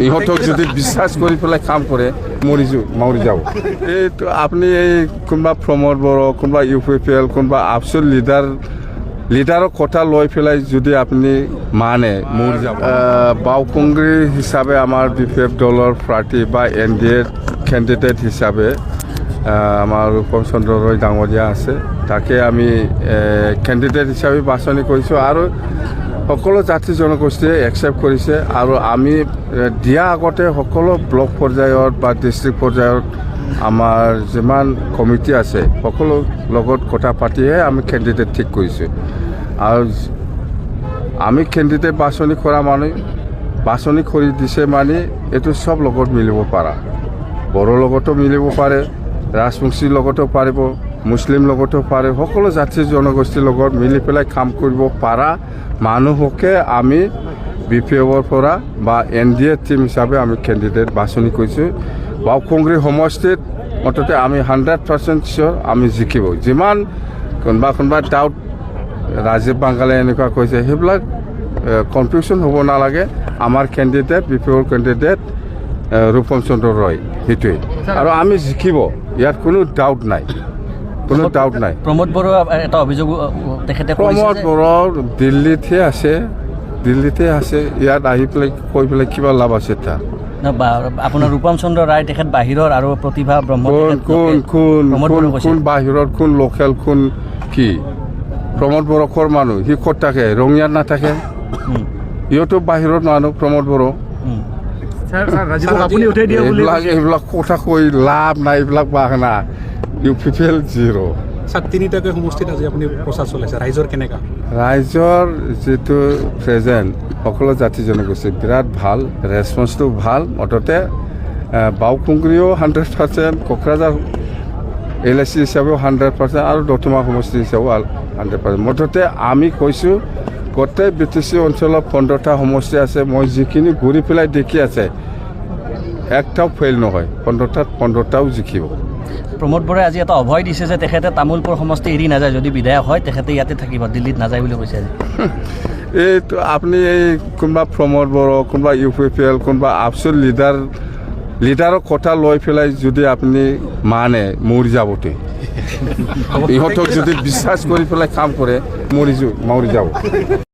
ইহঁতক যদি বিশ্বাস কৰি পেলাই কাম কৰে মৰি যাব এইটো আপুনি এই কোনোবা প্ৰমোদ বড়ো কোনোবা UPPL কোনোবা আপচুৰ লিডাৰৰ কথা লৈ পেলাই যদি আপুনি মানে মৰি যাব বাওকুংগ্ৰী হিচাপে আমাৰ BPF দলৰ প্ৰাৰ্থী বা NDA কেণ্ডিডেট হিচাপে আমাৰ ৰূপম চন্দ্ৰ ৰয় ডাঙৰীয়া আছে তাকে আমি কেণ্ডিডেট হিচাপে বাছনি কৰিছোঁ আৰু সকলো জাতি জনগোষ্ঠীয়ে একচেপ্ট কৰিছে আৰু আমি দিয়া আগতে সকলো ব্লক পৰ্যায়ত বা ডিষ্ট্ৰিক্ট পৰ্যায়ত আমাৰ যিমান কমিটি আছে সকলো লগত কথা পাতিহে আমি কেণ্ডিডেট ঠিক কৰিছোঁ আৰু আমি কেণ্ডিডেট বাছনি কৰা বাছনি কৰি দিছে মানে এইটো চব লগত মিলিব পাৰা বড়োৰ লগতো মিলিব পাৰে ৰাজবংশীৰ লগতো পাৰিব মুছলিম লগতো পাৰে সকলো জাতি জনগোষ্ঠীৰ লগত মিলি পেলাই কাম কৰিব পাৰা মানুহকে আমি BPFৰ পৰা বা NDA টিম হিচাপে আমি কেণ্ডিডেট বাছনি কৰিছোঁ বাওকুংগ্ৰী সমষ্টিত মুঠতে আমি 100% চিয়'ৰ আমি জিকিব যিমান কোনোবা ডাউট ৰাজীৱ বাংগালে এনেকুৱা কৈছে সেইবিলাক কনফিউজন হ'ব নালাগে আমাৰ কেণ্ডিডেট BPFৰ কেণ্ডিডেট ৰূপম চন্দ্ৰ ৰয় সেইটোৱে আৰু আমি জিকিব ইয়াত কোনো ডাউট নাই প্ৰমোদ বড়ো এটা অভিযোগ তেখেতে প্ৰমোদ বড়ো দিল্লীতে আছে ইয়াত আহি পেলাই কৈ পেলাই কিবা লাভ আছে তাৰ আপোনাৰ ৰূপম চন্দ্ৰ ৰায় তেখেত বাহিৰৰ আৰু প্ৰতিভা ব্ৰহ্ম কোন বাহিৰৰ কোন লোকেল কোন কি প্ৰমোদ বড়োৰ মানুহ সি ক'ত থাকে ৰঙিয়াত নাথাকে ইহঁতো বাহিৰত মানুহ প্ৰমোদ বড়ো এইবিলাক কথা কৈ লাভ নাই এইবিলাক বাহানা UPPL 0 তিনিটাকৈ সমষ্টিত আজি আপুনি প্ৰচাৰ চলাইছে ৰাইজৰ কেনেকা ৰাইজৰ যিটো প্ৰেজেণ্ট সকলো জাতি জনগোষ্ঠী বিৰাট ভাল ৰেছপন্সটো ভাল মুঠতে বাওকুংগ্ৰীও 100% কোকৰাঝাৰ LIC হিচাপেও 100% আৰু দতমা সমষ্টি হিচাপেও 100% মুঠতে আমি কৈছোঁ গোটেই BTC অঞ্চলত 15টা সমষ্টি আছে মই যিখিনি ঘূৰি পেলাই দেখি আছে একটাও ফেইল নহয় 15টাও জিকিব প্ৰমোদ বড়োৱে আজি এটা অভয় দিছে যে তেখেতে তামোলপুৰ সমষ্টি এৰি নাযায় যদি বিধায়ক হয় তেখেতে ইয়াতে থাকিব দিল্লীত নাযায় বুলি কৈছে আজি এইটো আপুনি এই কোনোবা প্ৰমোদ বড়ো কোনোবা UPPL কোনোবা আপচুৰ লিডাৰৰ কথা লৈ পেলাই যদি আপুনি মানে মৰি যাবতে ইহঁতক যদি বিশ্বাস কৰি পেলাই কাম কৰে মৰি যাব